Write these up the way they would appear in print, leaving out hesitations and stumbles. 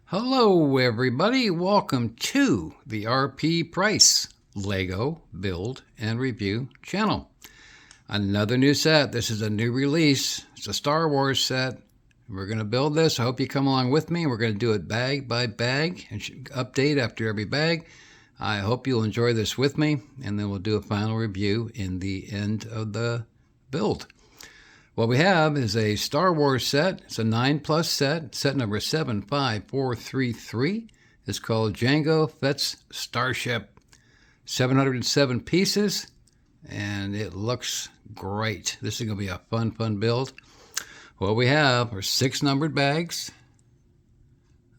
Hello everybody, welcome to the RP Price Lego Build and Review channel. Another new set. This is a new release. It's a Star Wars set. We're going to build this. I hope you come along with me. We're going to do it bag by bag and update after every bag. I hope you'll enjoy this with me, and then we'll do a final review in the end of the build. What we have is a Star Wars set. It's a 9+ set. Set number 75433. It's called Jango, Fett's Starship. 707 pieces, and it looks great. This is going to be a fun build. What we have are 6 numbered bags.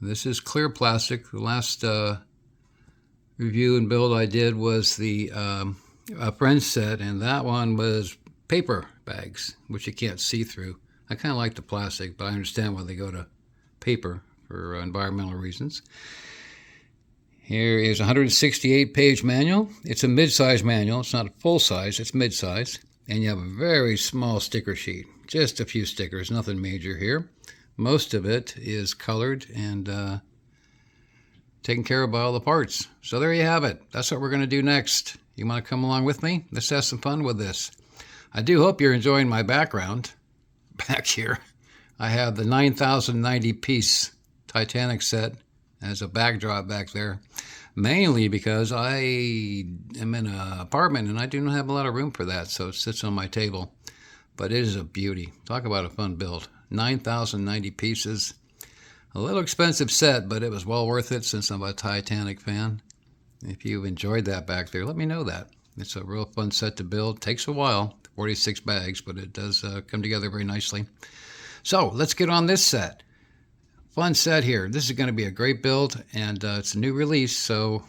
This is clear plastic. The last review and build I did was the a friend set, and that one was paper bags, which you can't see through. I kind of like the plastic, but I understand why they go to paper for environmental reasons. Here is a 168-page manual. It's a mid-size manual. It's not full size, it's mid-size. And you have a very small sticker sheet. Just a few stickers, nothing major here. Most of it is colored and taken care of by all the parts. So there you have it. That's what we're going to do next. You want to come along with me? Let's have some fun with this. I do hope you're enjoying my background. Back here, I have the 9,090 piece Titanic set as a backdrop back there, mainly because I am in an apartment and I do not have a lot of room for that, so it sits on my table. But it is a beauty. Talk about a fun build. 9,090 pieces. A little expensive set, but it was well worth it since I'm a Titanic fan. If you've enjoyed that back there, let me know that. It's a real fun set to build. Takes a while, 46 bags, but it does come together very nicely. So let's get on this set. Fun set here. This is going to be a great build, and it's a new release, so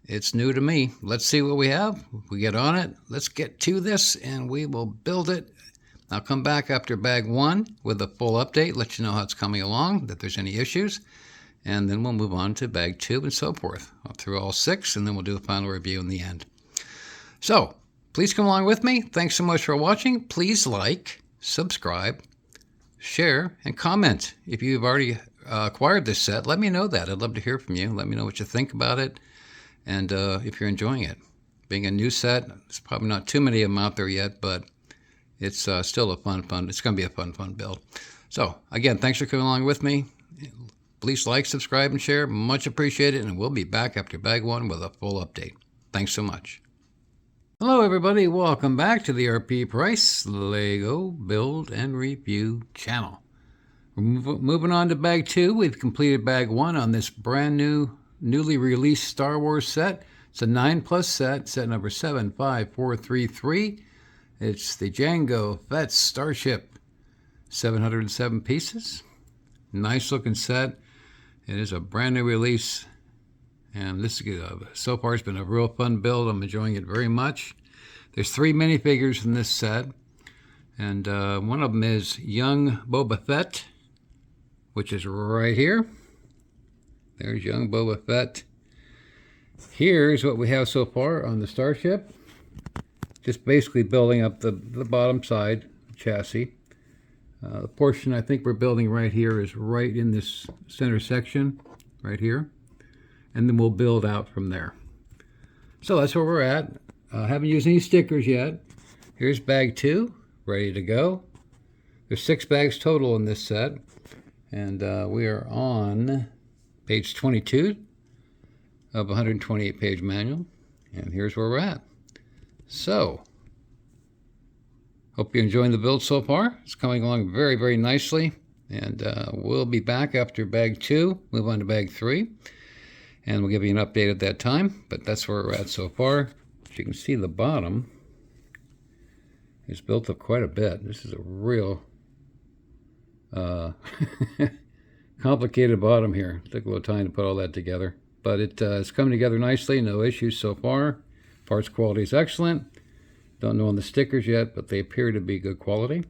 it's new to me. Let's see what we have. We get on it. Let's get to this, and we will build it. I'll come back after bag 1 with a full update, let you know how it's coming along, if there's any issues, and then we'll move on to bag 2 and so forth. Through all 6, and then we'll do a final review in the end. So, please come along with me. Thanks so much for watching. Please like, subscribe, share, and comment. If you've already acquired this set, let me know that. I'd love to hear from you. Let me know what you think about it, and if you're enjoying it. Being a new set, there's probably not too many of them out there yet, but it's still a fun. It's going to be a fun build. So, again, thanks for coming along with me. Please like, subscribe, and share. Much appreciated, and we'll be back after bag 1 with a full update. Thanks so much. Hello everybody, welcome back to the RP Price Lego Build and Review channel. Moving on to bag 2, we've completed bag 1 on this brand new, newly released Star Wars set. It's a 9+ set, set number 75433. It's the Jango, Fett's Starship, 707 pieces. Nice looking set. It is a brand new release. And this so far has been a real fun build. I'm enjoying it very much. There's 3 minifigures in this set. And one of them is young Boba Fett, which is right here. There's young Boba Fett. Here's what we have so far on the Starship. Just basically building up the bottom side chassis. The portion I think we're building right here is right in this center section, right here. And then we'll build out from there. So that's where we're at. Haven't used any stickers yet. Here's bag 2, ready to go. There's 6 bags total in this set. And we are on page 22 of a 128-page manual. And here's where we're at. So, hope you're enjoying the build so far. It's coming along very nicely. And we'll be back after bag 2, move on to bag 3. And we'll give you an update at that time, but that's where we're at so far. As you can see, the bottom is built up quite a bit. This is a real complicated bottom here. Took a little time to put all that together, but it's coming together nicely. No issues so far. Parts quality is excellent. Don't know on the stickers yet, but they appear to be good quality.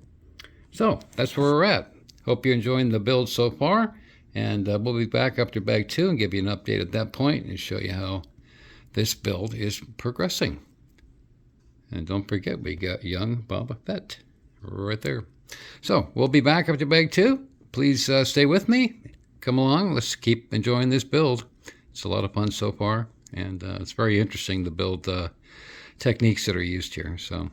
So that's where we're at. Hope you're enjoying the build so far. And we'll be back after bag 2 and give you an update at that point and show you how this build is progressing. And don't forget, we got young Boba Fett right there. So we'll be back after bag 2. Please stay with me. come along. Let's keep enjoying this build. It's a lot of fun so far, and it's very interesting to build techniques that are used here. So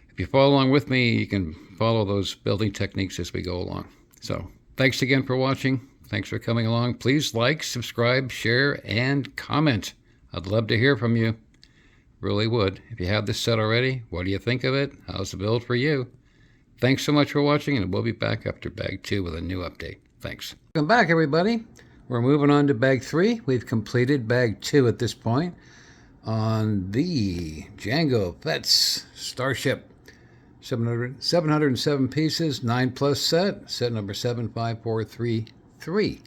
if you follow along with me, you can follow those building techniques as we go along. So thanks again for watching. Thanks for coming along. Please like, subscribe, share, and comment. I'd love to hear from you. Really would. If you have this set already, what do you think of it? How's the build for you? Thanks so much for watching, and we'll be back after bag 2 with a new update. Thanks. Welcome back, everybody. We're moving on to bag 3. We've completed bag 2 at this point on the Jango Fett's Starship. 707 pieces, 9+ set number 75433.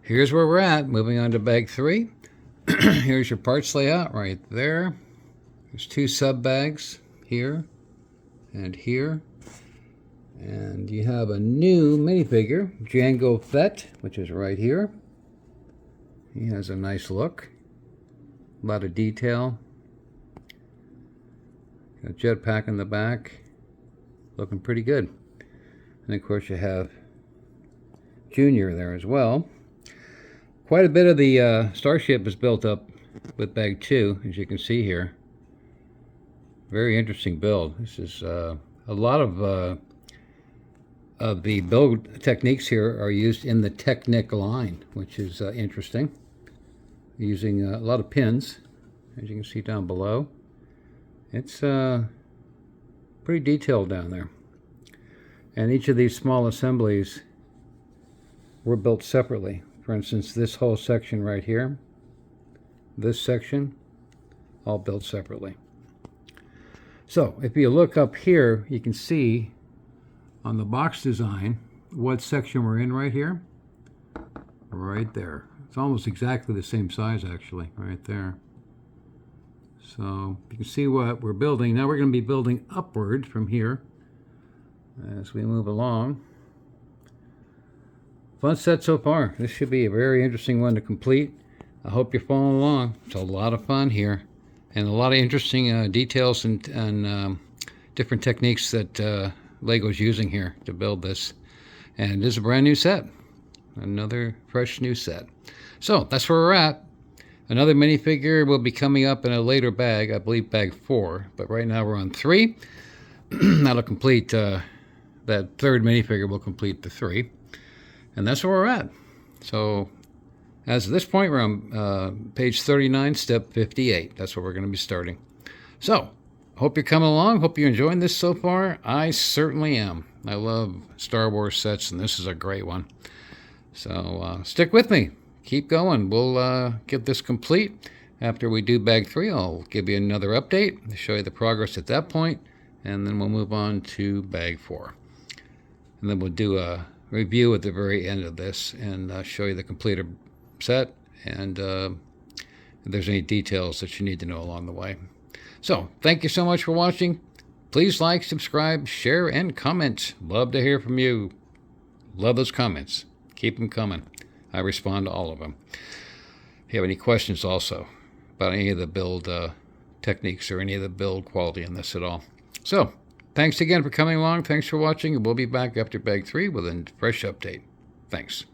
Here's where we're at. Moving on to bag 3. Here's your parts layout right there. There's 2 sub bags here and here. And you have a new minifigure, Jango Fett, which is right here. He has a nice look. A lot of detail. Got a jetpack in the back. Looking pretty good. And of course you have Junior there as well. Quite a bit of the Starship is built up with bag 2, as you can see here. Very interesting build. This is a lot of the build techniques here are used in the Technic line, which is interesting. Using a lot of pins, as you can see down below. It's pretty detailed down there. And each of these small assemblies were built separately. For instance, this whole section right here, this section, all built separately. So if you look up here, you can see on the box design what section we're in right here. Right there. It's almost exactly the same size, actually, right there. So you can see what we're building. Now we're going to be building upward from here as we move along. Fun set so far. This should be a very interesting one to complete. I hope you're following along. It's a lot of fun here, and a lot of interesting details and different techniques that Lego's using here to build this. And it is a brand new set. Another fresh new set. So that's where we're at. Another minifigure will be coming up in a later bag, I believe bag 4. But right now we're on 3. That'll complete, that third minifigure will complete the 3. And that's where we're at. So as of this point, we're on page 39, step 58. That's where we're going to be starting. So hope you're coming along. Hope you're enjoying this so far. I certainly am. I love Star Wars sets, and this is a great one. So stick with me. Keep going. We'll get this complete. After we do bag 3, I'll give you another update to show you the progress at that point, and then we'll move on to bag 4. And then we'll do a review at the very end of this and show you the completed set, and if there's any details that you need to know along the way. So thank you so much for watching. Please like, subscribe, share, and comment. Love to hear from you. Love those comments. Keep them coming. I respond to all of them. If you have any questions also about any of the build techniques or any of the build quality in this at all. So thanks again for coming along. Thanks for watching, and we'll be back after bag 3 with a fresh update. Thanks.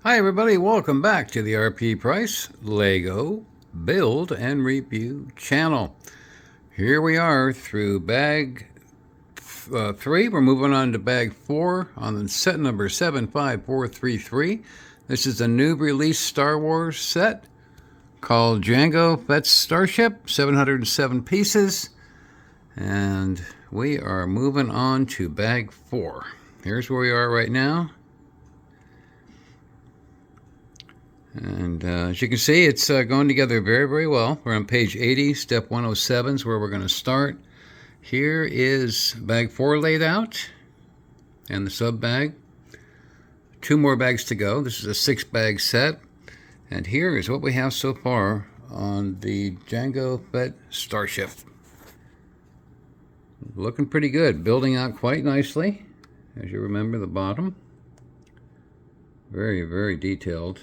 Hi everybody, welcome back to the RP Price Lego Build and Review channel. Here we are through bag 3. We're moving on to bag 4 on the set number 75433. This is a new release Star Wars set called Jango Fett's Starship, 707 pieces. And we are moving on to bag 4. Here's where we are right now. And as you can see, it's going together very, very well. We're on page 80, step 107 is where we're going to start. Here is bag 4 laid out and the sub bag. 2 more bags to go. This is a 6-bag set. And here is what we have so far on the Jango Fett Starship. Looking pretty good. Building out quite nicely. As you remember, the bottom. Very, very detailed.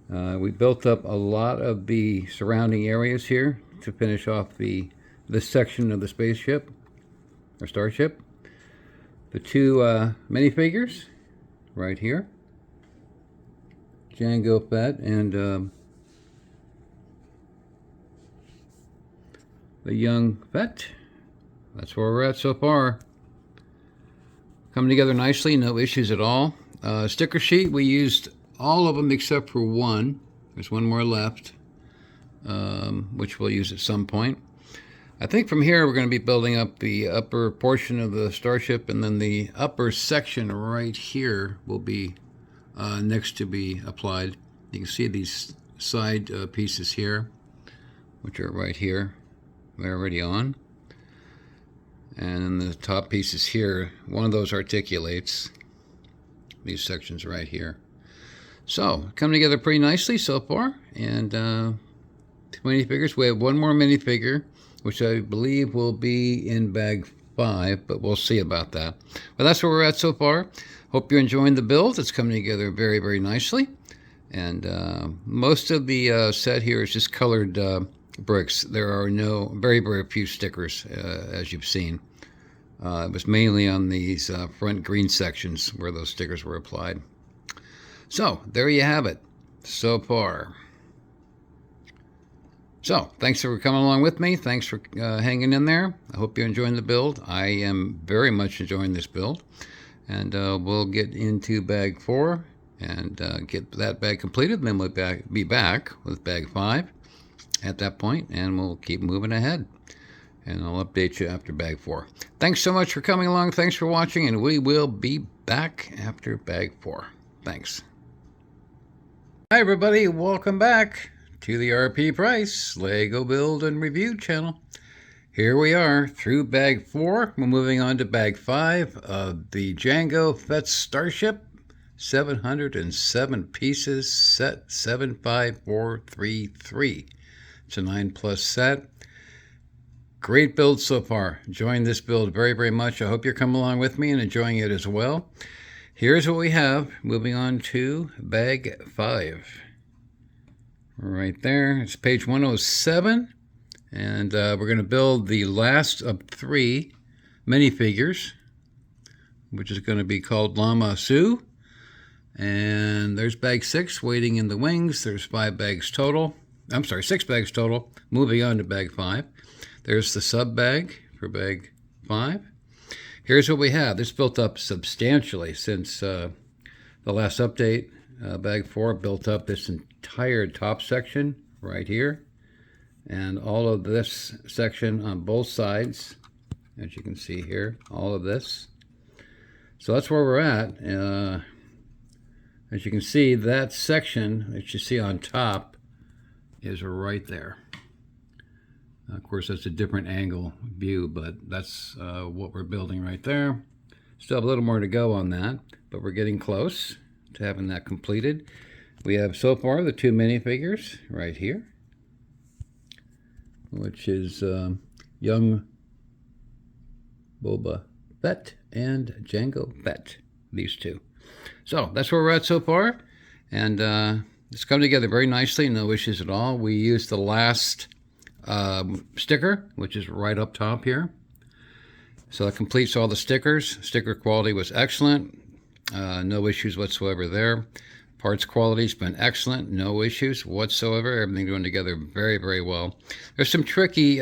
We built up a lot of the surrounding areas here to finish off this section of the spaceship, or Starship. The 2 minifigures right here. Jango, Fett, and the young Fett. That's where we're at so far. Coming together nicely, no issues at all. Sticker sheet, we used all of them except for one. There's one more left, which we'll use at some point. I think from here we're going to be building up the upper portion of the Starship, and then the upper section right here will be next to be applied. You can see these side pieces here, which are right here. They're already on. And the top pieces here, one of those articulates. These sections right here. So, coming together pretty nicely so far. And 2 minifigures. We have one more minifigure, which I believe will be in bag 5, but we'll see about that. But that's where we're at so far. Hope you're enjoying the build. It's coming together very, very nicely. And most of the set here is just colored bricks. There are very, very few stickers, as you've seen. It was mainly on these front green sections where those stickers were applied. So, there you have it so far. So, thanks for coming along with me. Thanks for hanging in there. I hope you're enjoying the build. I am very much enjoying this build. And we'll get into bag 4 and get that bag completed. Then we'll be back with bag 5 at that point, and we'll keep moving ahead. And I'll update you after bag 4. Thanks so much for coming along. Thanks for watching, and we will be back after bag 4. Thanks. Hi, everybody. Welcome back to the RP Price Lego Build and Review channel. Here we are through bag 4. We're moving on to bag 5 of the Jango Fett Starship. 707 pieces, set 75433. It's a 9+ set. Great build so far. Enjoying this build very, very much. I hope you're coming along with me and enjoying it as well. Here's what we have. Moving on to bag 5. Right there. It's page 107. And we're going to build the last of 3 minifigures, which is going to be called Llama Sue. And there's bag 6 waiting in the wings. There's 5 bags total. I'm sorry, 6 bags total. Moving on to bag 5. There's the sub bag for bag 5. Here's what we have. This built up substantially since the last update. Bag 4 built up this entire top section right here. And all of this section on both sides, as you can see here, all of this. So that's where we're at. As you can see, that section that you see on top is right there. Of course, that's a different angle view, but that's what we're building right there. Still have a little more to go on that, but we're getting close to having that completed. We have so far the 2 minifigures right here, which is young Boba Fett and Jango Fett, these 2. So that's where we're at so far, and it's come together very nicely, no issues at all. We used the last sticker, which is right up top here. So that completes all the stickers. Sticker quality was excellent. No issues whatsoever there. Parts quality's been excellent. No issues whatsoever. Everything going together very, very well. There's some tricky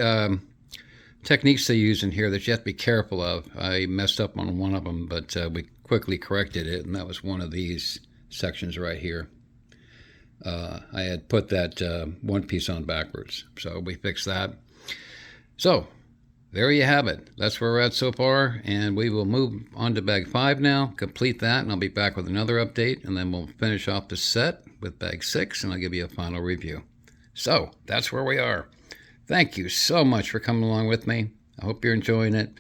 techniques they use in here that you have to be careful of. I messed up on one of them, but we quickly corrected it, and that was one of these sections right here. I had put that one piece on backwards, so we fixed that. So there you have it. That's where we're at so far, and we will move on to bag 5 now, complete that, and I'll be back with another update, and then we'll finish off the set with bag 6, and I'll give you a final review. So that's where we are. Thank you so much for coming along with me. I hope you're enjoying it,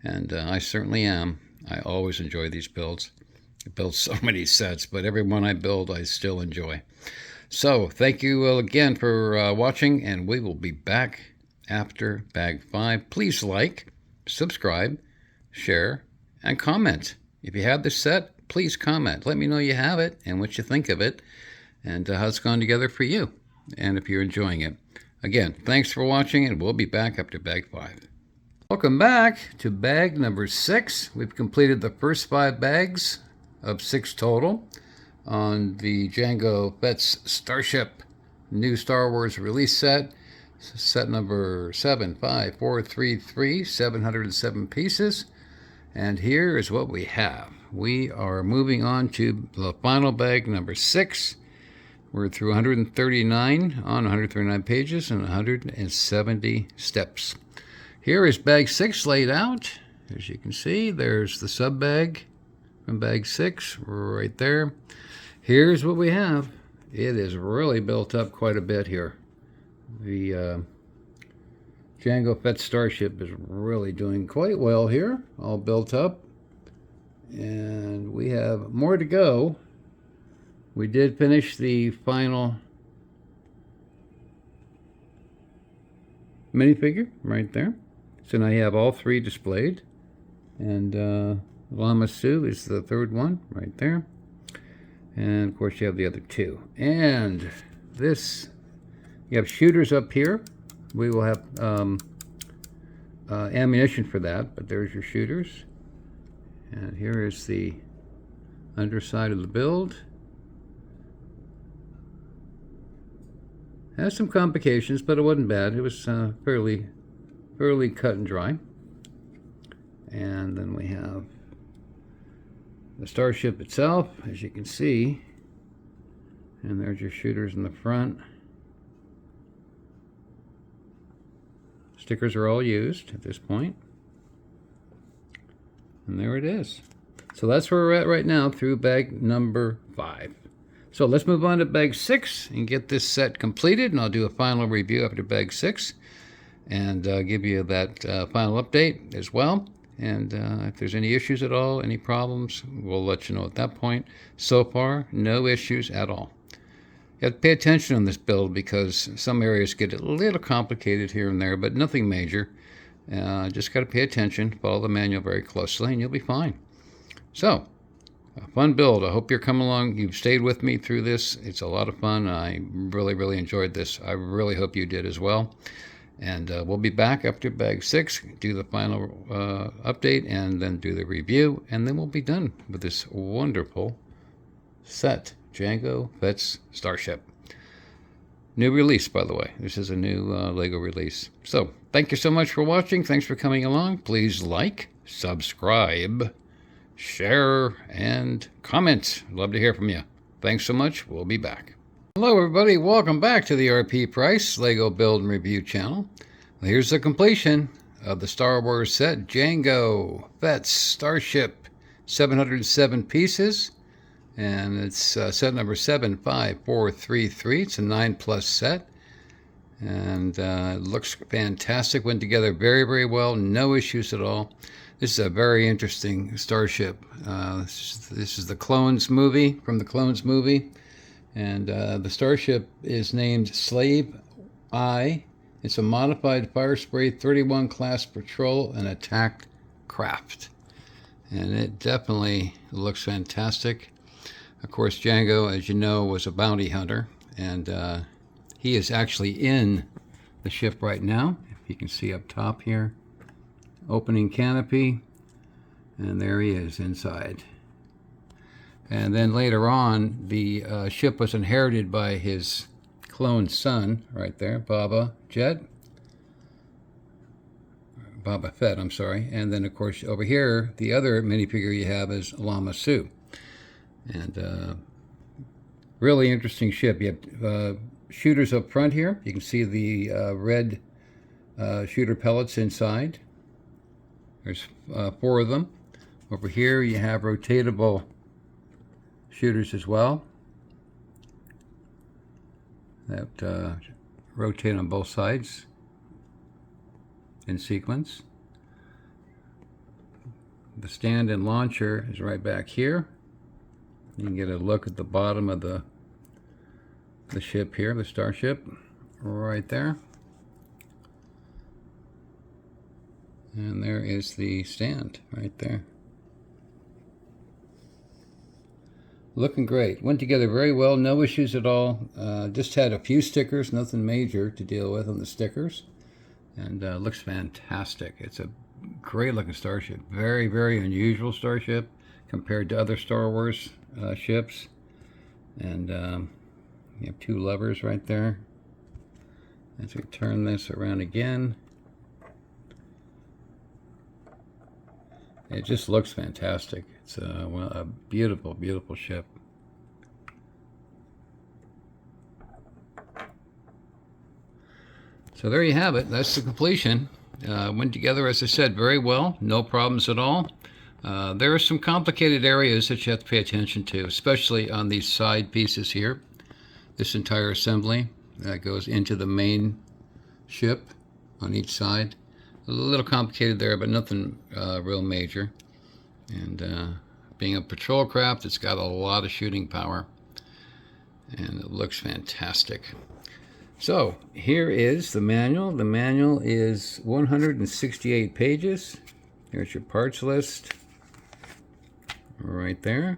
and I certainly am. I always enjoy these builds. I build so many sets, but every one I build I still enjoy. So thank you again for watching, and we will be back after bag 5. Please like, subscribe, share, and comment. If you have this set, please comment. Let me know you have it and what you think of it and how it's gone together for you and if you're enjoying it. Again, thanks for watching, and we'll be back after bag 5. Welcome back to bag number 6. We've completed the first 5 bags of 6 total on the Jango Fett's Starship new Star Wars release set. Set number 75433, 707 pieces. And here is what we have. We are moving on to the final bag number 6. We're through 139 on 139 pages and 170 steps. Here is bag 6 laid out. As you can see, there's the sub bag from bag 6 right there. Here's what we have. It is really built up quite a bit here. The Jango Fett Starship is really doing quite well here, all built up. And we have more to go. We did finish the final minifigure right there. So now you have all 3 displayed. And Llama Sue is the 3rd one right there. And of course you have the other 2. And this, you have shooters up here. We will have ammunition for that, but there's your shooters. And here is the underside of the build. Has some complications, but it wasn't bad. It was fairly cut and dry. And then we have the Starship itself, as you can see. And there's your shooters in the front. Stickers are all used at this point. And there it is. So that's where we're at right now through bag number 5. So let's move on to bag 6 and get this set completed, and I'll do a final review after bag 6 and give you that final update as well. And if there's any issues at all, any problems, we'll let you know at that point. So far, no issues at all. You have to pay attention on this build because some areas get a little complicated here and there, but nothing major. Just got to pay attention, follow the manual very closely, and you'll be fine. So, a fun build. I hope you're coming along. You've stayed with me through this. It's a lot of fun. I really enjoyed this. I really hope you did as well. And we'll be back after bag 6, do the final update, and then do the review, and then we'll be done with this wonderful set, Jango Fett's Starship. New release, by the way. This is a new Lego release. So, thank you so much for watching. Thanks for coming along. Please like, subscribe, share, and comment. Love to hear from you. Thanks so much. We'll be back. Hello everybody, welcome back to the RP Price Lego Build and Review channel. Here's the completion of the Star Wars set, Jango Fett's Starship, 707 pieces, and it's set number 75433. It's a 9+ set, and it looks fantastic, went together very well, no issues at all. This is a very interesting Starship. This is the Clones movie, from the Clones movie. And the Starship is named Slave I. It's a modified Fire Spray 31 class patrol and attack craft. And it definitely looks fantastic. Of course, Jango, as you know, was a bounty hunter. And he is actually in the ship right now. If you can see up top here. Opening canopy. And there he is inside. And then later on, the ship was inherited by his clone son, right there, Boba Fett, I'm sorry. And then, of course, over here, the other minifigure you have is Llama Sue. And really interesting ship. You have shooters up front here. You can see the red shooter pellets inside. There's 4 of them. Over here, you have rotatable shooters as well that rotate on both sides in sequence. The stand and launcher is right back here. You can get a look at the bottom of the ship here, the Starship, right there. And there is the stand right there. Looking great. Went together very well. No issues at all. Just had a few stickers. Nothing major to deal with on the stickers. And looks fantastic. It's a great looking Starship. Very unusual Starship. compared to other Star Wars ships. And you have two levers right there. As we turn this around again, it just looks fantastic. It's a beautiful, beautiful ship. So there you have it. That's the completion. Went together, as I said, very well. No problems at all. There are some complicated areas that you have to pay attention to, especially on these side pieces here. This entire assembly that goes into the main ship on each side. A little complicated there, but nothing real major. And being a patrol craft, it's got a lot of shooting power. And it looks fantastic. So here is the manual. The manual is 168 pages. Here's your parts list right there.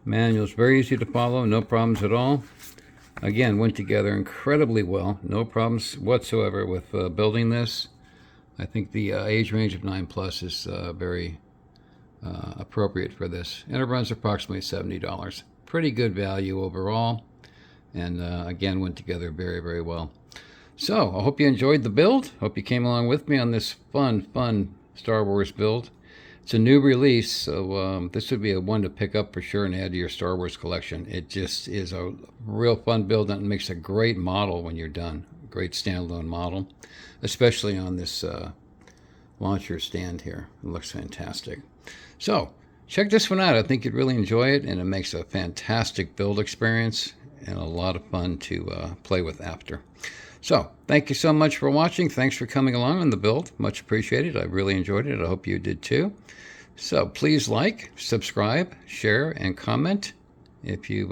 Manual is very easy to follow, no problems at all. Again, went together incredibly well. No problems whatsoever with building this. I think the age range of 9+ is very appropriate for this, and it runs approximately $70. Pretty good value overall, and again, went together very, very well. So I hope you enjoyed the build. Hope you came along with me on this fun Star Wars build. It's a new release, so this would be a one to pick up for sure and add to your Star Wars collection. It just is a real fun build, and it makes a great model when you're done. Great standalone model, especially on this launcher stand here. It looks fantastic. So check this one out. I think you'd really enjoy it, and it makes a fantastic build experience and a lot of fun to play with after. So thank you so much for watching. Thanks for coming along on the build. Much appreciated. I really enjoyed it. I hope you did too. So please like, subscribe, share, and comment if you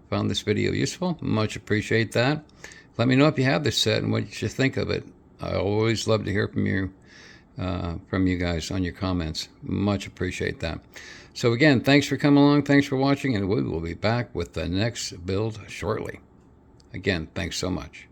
found this video useful. Much appreciate that. Let me know if you have this set and what you think of it. I always love to hear from you guys on your comments. Much appreciate that. So again, thanks for coming along. Thanks for watching, and we will be back with the next build shortly. Again, thanks so much.